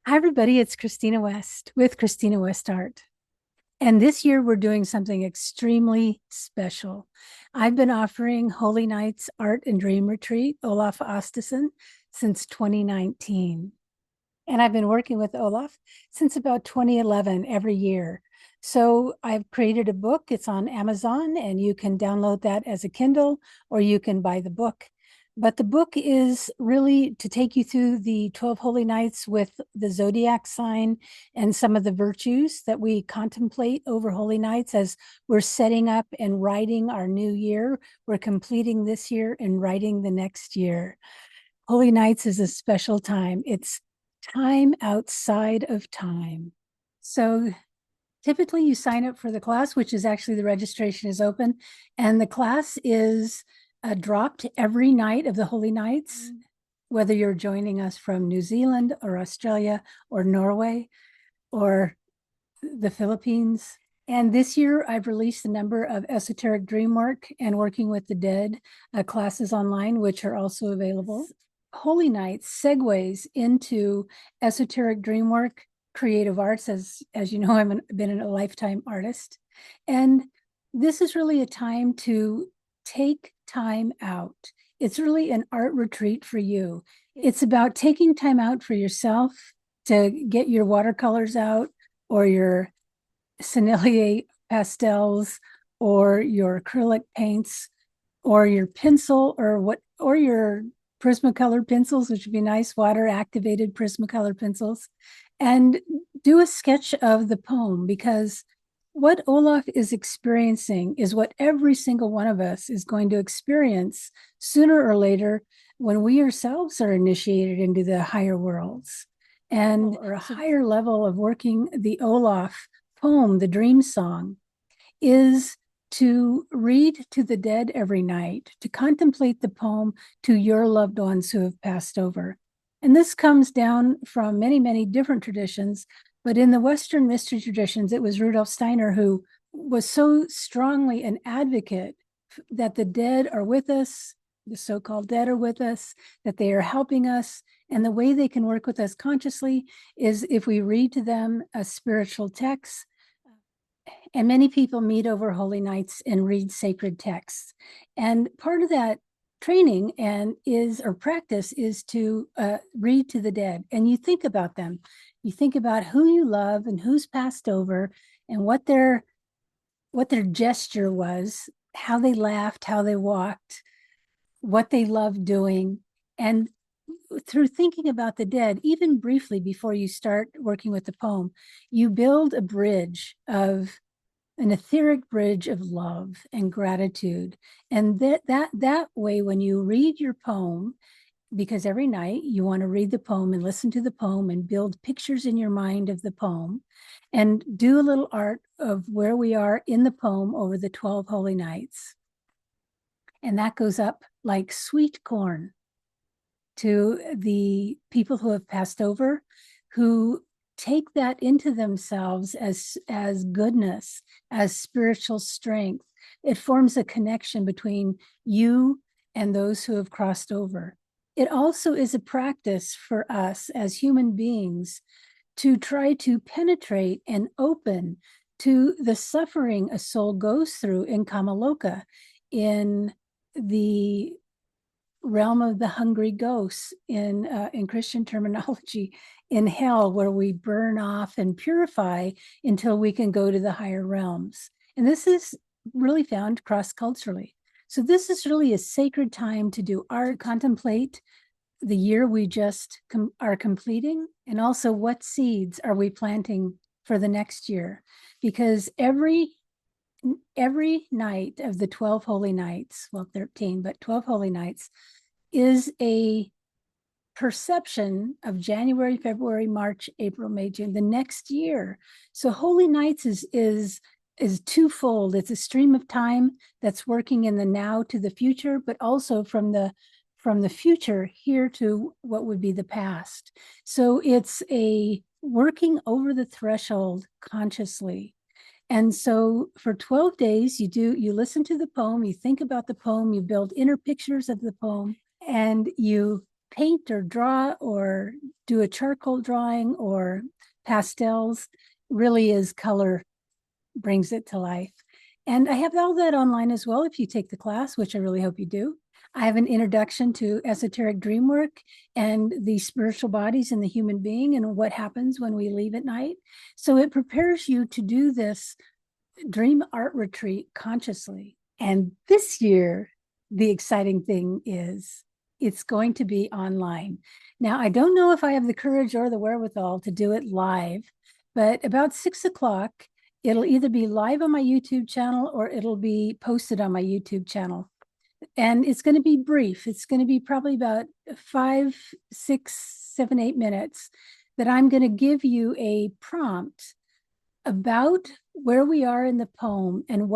Hi, everybody. It's Christina West with Christina West Art. And this year we're doing something extremely special. I've been offering Holynights Art and Dream Retreat, Olaf Asteson, since 2019. And I've been working with Olaf since about 2011 every year. So I've created a book. It's on Amazon, and you can download that as a Kindle or you can buy the book. But the book is really to take you through the 12 Holy Nights with the Zodiac Sign and some of the virtues that we contemplate over Holy Nights as we're setting up and writing our new year. We're completing this year and writing the next year. Holy Nights is a special time. It's time outside of time. So typically you sign up for the class, which is actually the registration is open, and the class is dropped every night of the Holy Nights, whether you're joining us from New Zealand or Australia or Norway or the Philippines. And this year, I've released a number of esoteric dream work and working with the dead classes online, which are also available. Holy Nights segues into esoteric dream work, creative arts. As you know, I've been a lifetime artist. And this is really a time to take time out. It's really an art retreat for you. It's about taking time out for yourself to get your watercolors out or your Sennelier pastels or your acrylic paints or your pencil or your Prismacolor pencils, which would be nice water activated Prismacolor pencils, and do a sketch of the poem, because what Olaf is experiencing is what every single one of us is going to experience sooner or later when we ourselves are initiated into the higher worlds and or a higher level of working the Olaf poem, the Dreamsong, is to read to the dead every night, to contemplate the poem to your loved ones who have passed over. And this comes down from many, many different traditions, but in the Western mystery traditions, it was Rudolf Steiner who was so strongly an advocate that the dead are with us, the so-called dead are with us, that they are helping us. And the way they can work with us consciously is if we read to them a spiritual text. And many people meet over Holy Nights and read sacred texts. And part of that training or practice is to read to the dead. And you think about them. You think about who you love and who's passed over and what their gesture was, how they laughed, how they walked, what they loved doing. And through thinking about the dead, even briefly before you start working with the poem, you build a bridge of an etheric bridge of love and gratitude. And that way, when you read your poem, because every night you want to read the poem and listen to the poem and build pictures in your mind of the poem and do a little art of where we are in the poem over the 12 holy nights. And that goes up like sweet corn to the people who have passed over, who take that into themselves as goodness, as spiritual strength. It forms a connection between you and those who have crossed over. It also is a practice for us as human beings to try to penetrate and open to the suffering a soul goes through in Kamaloka, in the realm of the hungry ghosts, in Christian terminology, in hell, where we burn off and purify until we can go to the higher realms. And this is really found cross-culturally. So this is really a sacred time to do art, contemplate the year we just are completing, and also what seeds are we planting for the next year. Because every night of the 12 holy nights, well, 13, but 12 holy nights, is a perception of January, February, March, April, May, June, the next year. So Holy Nights is twofold. It's a stream of time that's working in the now to the future, but also from the future here to what would be the past. So it's a working over the threshold consciously. And so for 12 days, you listen to the poem, you think about the poem, you build inner pictures of the poem, and you paint or draw or do a charcoal drawing or pastels, really is color brings it to life. And I have all that online as well if you take the class, which I really hope you do. I have an introduction to esoteric dream work and the spiritual bodies and the human being and what happens when we leave at night. So it prepares you to do this dream art retreat consciously. And this year, the exciting thing is it's going to be online. Now, I don't know if I have the courage or the wherewithal to do it live, but about 6 o'clock, it'll either be live on my YouTube channel or it'll be posted on my YouTube channel. And it's going to be brief. It's going to be probably about 5, 6, 7, 8 minutes that I'm going to give you a prompt about where we are in the poem and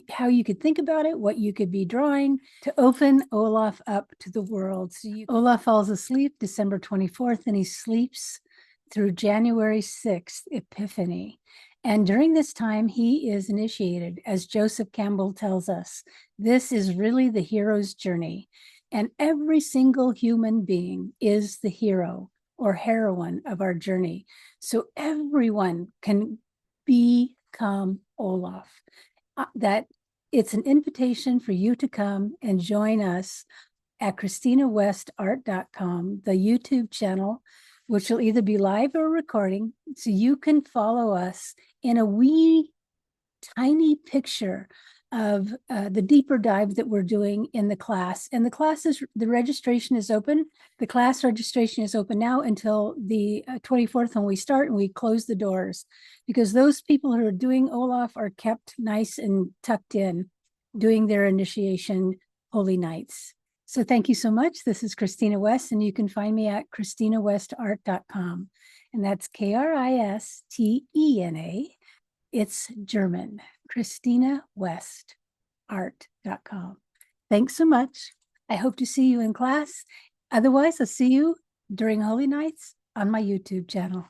how you could think about it, what you could be drawing to open Olaf up to the world. So Olaf falls asleep December 24th and he sleeps through January 6th, Epiphany. And during this time, he is initiated, as Joseph Campbell tells us. This is really the hero's journey. And every single human being is the hero or heroine of our journey. So everyone can become Olaf. That it's an invitation for you to come and join us at ChristinaWestArt.com, the YouTube channel, which will either be live or recording, so you can follow us in a wee tiny picture of the deeper dive that we're doing in the class. And the registration is open. The class registration is open now until the 24th when we start and we close the doors, because those people who are doing Olaf are kept nice and tucked in doing their initiation Holynights. So thank you so much. This is Christina West, and you can find me at ChristinaWestArt.com. And that's Kristena. It's German, ChristinaWestArt.com. Thanks so much. I hope to see you in class. Otherwise, I'll see you during Holynights on my YouTube channel.